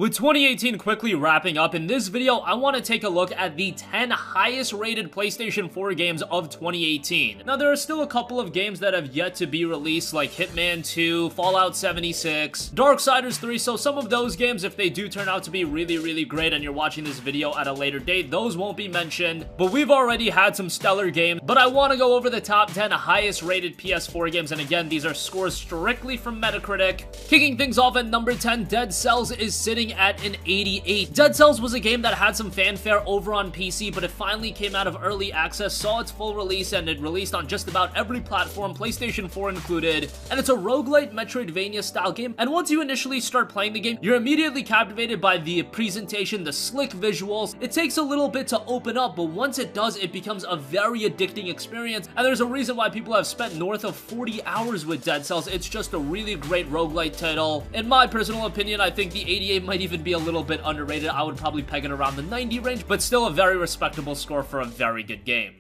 With 2018 quickly wrapping up, in this video, I want to take a look at the 10 highest rated PlayStation 4 games of 2018. Now, there are still a couple of games that have yet to be released, like Hitman 2, Fallout 76, Darksiders 3, so some of those games, if they do turn out to be really great and you're watching this video at a later date, those won't be mentioned. But we've already had some stellar games, but I want to go over the top 10 highest rated PS4 games, and again, these are scores strictly from Metacritic. Kicking things off at number 10, Dead Cells is sitting at an 88. Dead Cells was a game that had some fanfare over on PC, but it finally came out of early access, saw its full release, and it released on just about every platform, PlayStation 4 included. And it's a roguelite Metroidvania style game, and once you initially start playing the game, you're immediately captivated by the presentation, the slick visuals. It takes a little bit to open up, but once it does, it becomes a very addicting experience, and there's a reason why people have spent north of 40 hours with Dead Cells. It's just a really great roguelite title. In my personal opinion, I think the 88 might even be a little bit underrated. I would probably peg it around the 90 range, but still a very respectable score for a very good game.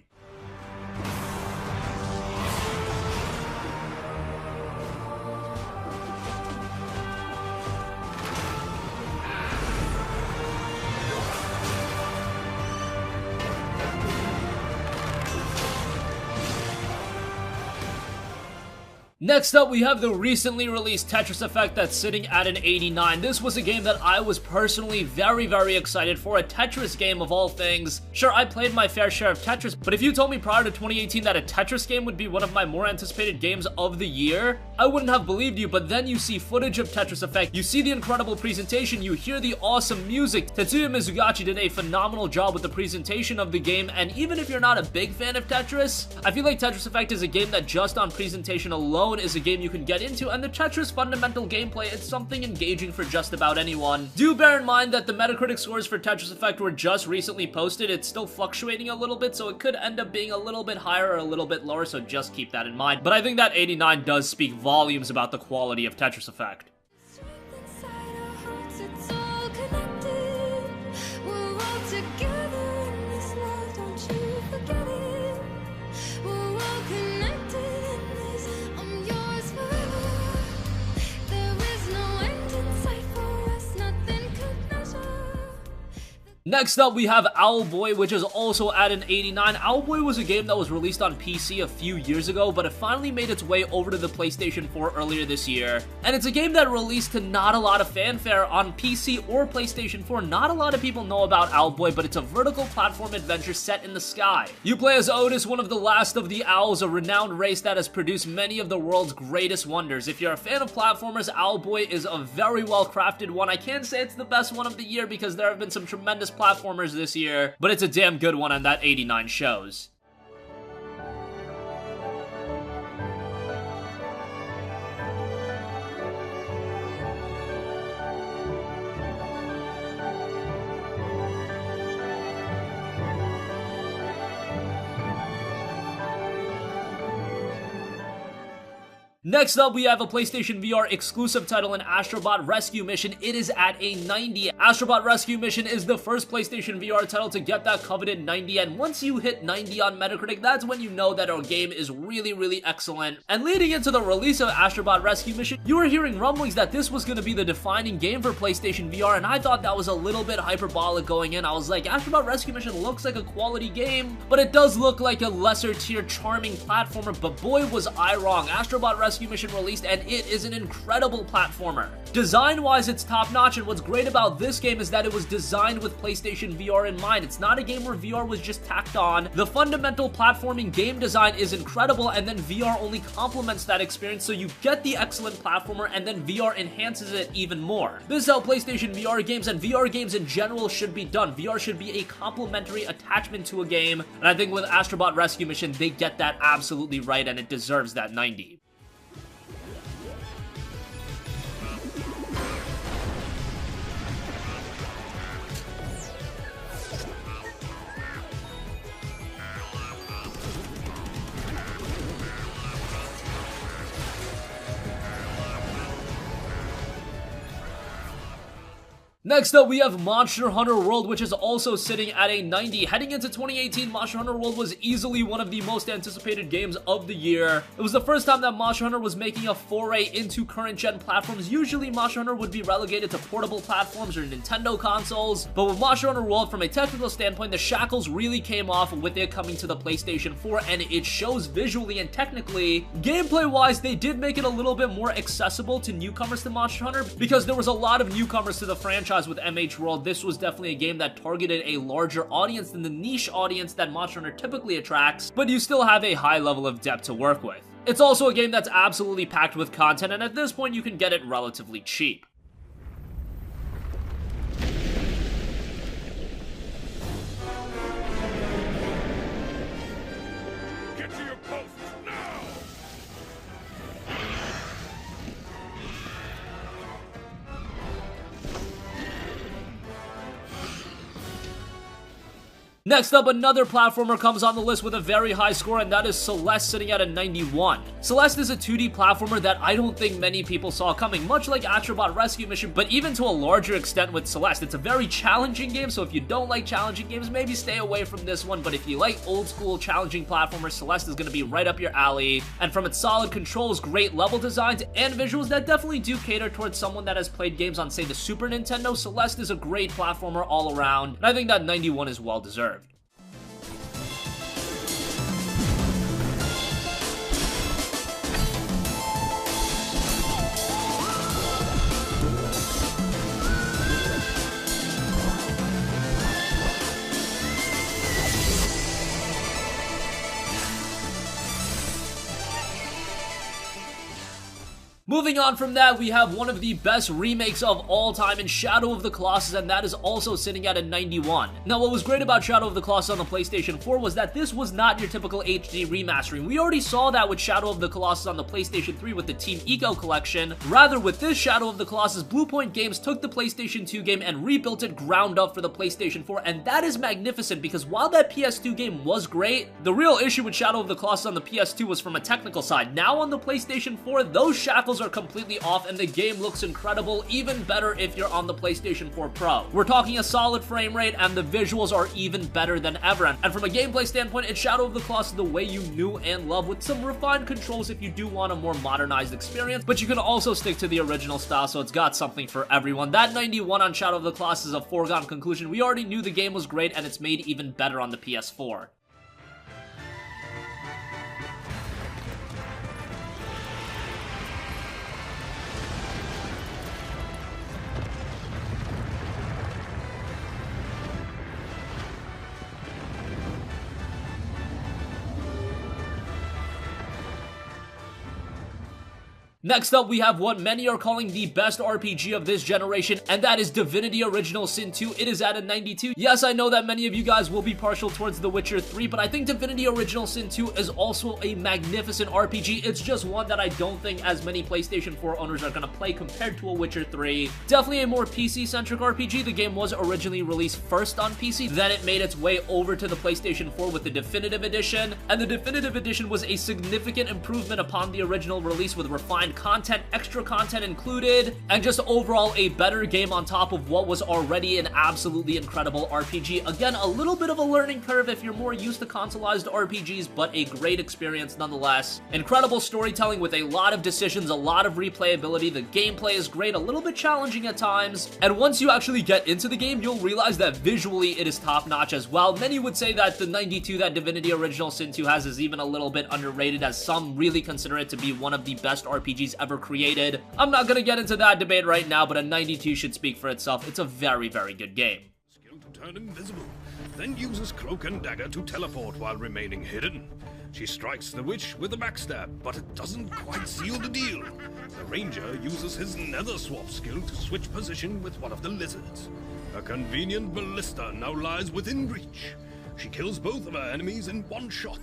Next up, we have the recently released Tetris Effect that's sitting at an 89. This was a game that I was personally very excited for, a Tetris game of all things. Sure, I played my fair share of Tetris, but if you told me prior to 2018 that a Tetris game would be one of my more anticipated games of the year, I wouldn't have believed you. But then you see footage of Tetris Effect, you see the incredible presentation, you hear the awesome music. Tetsuya Mizugachi did a phenomenal job with the presentation of the game, and even if you're not a big fan of Tetris, I feel like Tetris Effect is a game that just on presentation alone is a game you can get into, and the Tetris fundamental gameplay, it's something engaging for just about anyone. Do bear in mind that the Metacritic scores for Tetris Effect were just recently posted. It's still fluctuating a little bit, so it could end up being a little bit higher or a little bit lower, so just keep that in mind. But I think that 89 does speak volumes about the quality of Tetris Effect. Next up, we have Owlboy, which is also at an 89. Owlboy was a game that was released on PC a few years ago, but it finally made its way over to the PlayStation 4 earlier this year. And it's a game that released to not a lot of fanfare on PC or PlayStation 4. Not a lot of people know about Owlboy, but it's a vertical platform adventure set in the sky. You play as Otis, one of the last of the owls, a renowned race that has produced many of the world's greatest wonders. If you're a fan of platformers, Owlboy is a very well-crafted one. I can't say it's the best one of the year because there have been some tremendous platformers this year, but it's a damn good one, and that 89 shows. Next up, we have a PlayStation VR exclusive title, an Astrobot Rescue Mission. It is at a 90. Astrobot Rescue Mission is the first PlayStation VR title to get that coveted 90, and once you hit 90 on Metacritic, that's when you know that our game is really excellent. And leading into the release of Astrobot Rescue Mission, you were hearing rumblings that this was going to be the defining game for PlayStation VR, and I thought that was a little bit hyperbolic going in. I was like, Astrobot Rescue Mission looks like a quality game, but it does look like a lesser tier charming platformer, but boy was I wrong. Astrobot Rescue Mission released, and it is an incredible platformer. Design-wise, it's top-notch, and what's great about this game is that it was designed with PlayStation VR in mind. It's not a game where VR was just tacked on. The fundamental platforming game design is incredible, and then VR only complements that experience, so you get the excellent platformer, and then VR enhances it even more. This is how PlayStation VR games and VR games in general should be done. VR should be a complementary attachment to a game, and I think with Astrobot Rescue Mission, they get that absolutely right, and it deserves that 90. Next up, we have Monster Hunter World, which is also sitting at a 90. Heading into 2018, Monster Hunter World was easily one of the most anticipated games of the year. It was the first time that Monster Hunter was making a foray into current-gen platforms. Usually, Monster Hunter would be relegated to portable platforms or Nintendo consoles, but with Monster Hunter World, from a technical standpoint, the shackles really came off with it coming to the PlayStation 4, and it shows visually and technically. Gameplay-wise, they did make it a little bit more accessible to newcomers to Monster Hunter, because there was a lot of newcomers to the franchise with MH World. This was definitely a game that targeted a larger audience than the niche audience that Monster Hunter typically attracts, but you still have a high level of depth to work with. It's also a game that's absolutely packed with content, and at this point you can get it relatively cheap. Next up, another platformer comes on the list with a very high score, and that is Celeste, sitting at a 91. Celeste is a 2D platformer that I don't think many people saw coming, much like Astrobot Rescue Mission, but even to a larger extent with Celeste. It's a very challenging game, so if you don't like challenging games, maybe stay away from this one, but if you like old school challenging platformers, Celeste is going to be right up your alley. And from its solid controls, great level designs, and visuals that definitely do cater towards someone that has played games on, say, the Super Nintendo, Celeste is a great platformer all around, and I think that 91 is well deserved. Moving on from that, we have one of the best remakes of all time in Shadow of the Colossus, and that is also sitting at a 91. Now, what was great about Shadow of the Colossus on the PlayStation 4 was that this was not your typical HD remastering. We already saw that with Shadow of the Colossus on the PlayStation 3 with the Team Eco Collection. Rather, with this Shadow of the Colossus, Bluepoint Games took the PlayStation 2 game and rebuilt it ground up for the PlayStation 4, and that is magnificent because while that PS2 game was great, the real issue with Shadow of the Colossus on the PS2 was from a technical side. Now on the PlayStation 4, those shackles are completely off and the game looks incredible, even better if you're on the PlayStation 4 Pro. We're talking a solid frame rate and the visuals are even better than ever. And from a gameplay standpoint, it's Shadow of the Colossus the way you knew and love, with some refined controls if you do want a more modernized experience, but you can also stick to the original style, so it's got something for everyone. That 91 on Shadow of the Colossus is a foregone conclusion. We already knew the game was great and it's made even better on the PS4. Next up, we have what many are calling the best RPG of this generation, and that is Divinity Original Sin 2. It is at a 92. Yes, I know that many of you guys will be partial towards The Witcher 3, but I think Divinity Original Sin 2 is also a magnificent RPG. It's just one that I don't think as many PlayStation 4 owners are going to play compared to a Witcher 3. Definitely a more PC-centric RPG. The game was originally released first on PC, then it made its way over to the PlayStation 4 with the Definitive Edition, and the Definitive Edition was a significant improvement upon the original release with refined content, extra content included, and just overall a better game on top of what was already an absolutely incredible RPG. Again, a little bit of a learning curve if you're more used to consoleized RPGs, but a great experience nonetheless. Incredible storytelling with a lot of decisions, a lot of replayability. The gameplay is great, a little bit challenging at times, and once you actually get into the game, you'll realize that visually it is top-notch as well. Many would say that the 92 that Divinity Original Sin 2 has is even a little bit underrated, as some really consider it to be one of the best RPGs ever created. I'm not gonna get into that debate right now, but a 92 should speak for itself. It's a very, very good game. Skill to turn invisible, then uses cloak and dagger to teleport while remaining hidden. She strikes the witch with a backstab, but it doesn't quite seal the deal. The ranger uses his nether swap skill to switch position with one of the lizards. A convenient ballista now lies within reach. She kills both of her enemies in one shot.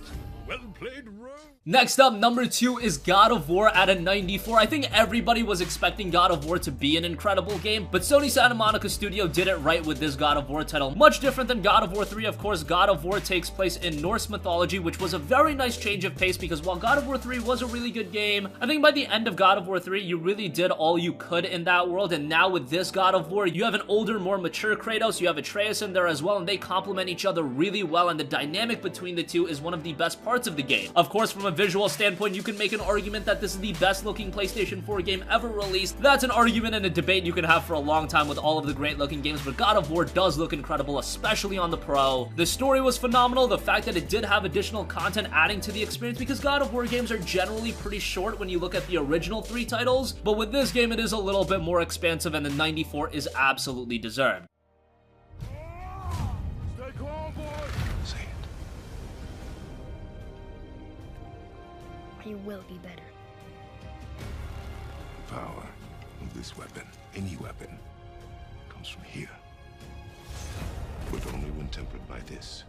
Well played, Rogue. Next up, number 2 is God of War at a 94. I think everybody was expecting God of War to be an incredible game, but Sony Santa Monica Studio did it right with this God of War title. Much different than God of War 3, of course. God of War takes place in Norse mythology, which was a very nice change of pace because while God of War 3 was a really good game, I think by the end of God of War 3, you really did all you could in that world, and now with this God of War, you have an older, more mature Kratos, you have Atreus in there as well, and they complement each other really well, and the dynamic between the two is one of the best parts of the game. Of course, from a visual standpoint, you can make an argument that this is the best looking PlayStation 4 game ever released. That's an argument and a debate you can have for a long time with all of the great looking games, but God of War does look incredible, especially on the Pro. The story was phenomenal, the fact that it did have additional content adding to the experience, because God of War games are generally pretty short when you look at the original 3 titles, but with this game it is a little bit more expansive, and the 94 is absolutely deserved. Stay calm, boy. Say it. You will be better. The power of this weapon, any weapon, comes from here. But only when tempered by this.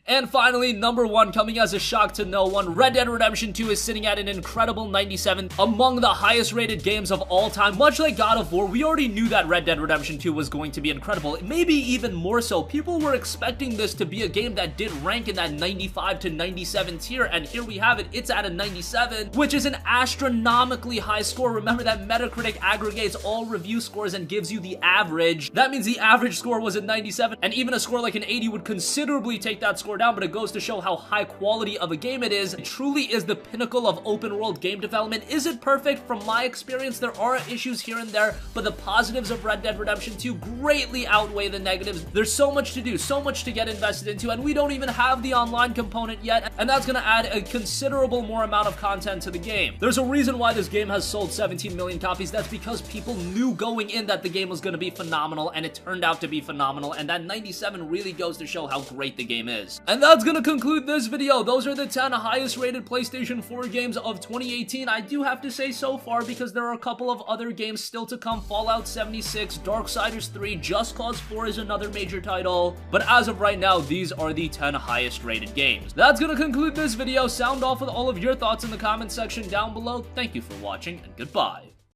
And finally, number 1, coming as a shock to no one, Red Dead Redemption 2 is sitting at an incredible 97, among the highest rated games of all time. Much like God of War, we already knew that Red Dead Redemption 2 was going to be incredible, maybe even more so. People were expecting this to be a game that did rank in that 95 to 97 tier, and here we have it, it's at a 97, which is an astronomically high score. Remember that Metacritic aggregates all review scores and gives you the average. That means the average score was a 97, and even a score like an 80 would considerably take that score down, but it goes to show how high quality of a game it is. It truly is the pinnacle of open world game development. Is it perfect? From my experience, there are issues here and there, but the positives of Red Dead Redemption 2 greatly outweigh the negatives. There's so much to do, so much to get invested into, and we don't even have the online component yet, and that's gonna add a considerable more amount of content to the game. There's a reason why this game has sold 17 million copies. That's because people knew going in that the game was gonna be phenomenal, and it turned out to be phenomenal, and that 97 really goes to show how great the game is. And that's gonna conclude this video. Those are the 10 highest rated PlayStation 4 games of 2018. I do have to say so far, because there are a couple of other games still to come. Fallout 76, Darksiders 3, Just Cause 4 is another major title. But as of right now, these are the 10 highest rated games. That's gonna conclude this video. Sound off with all of your thoughts in the comment section down below. Thank you for watching, and goodbye.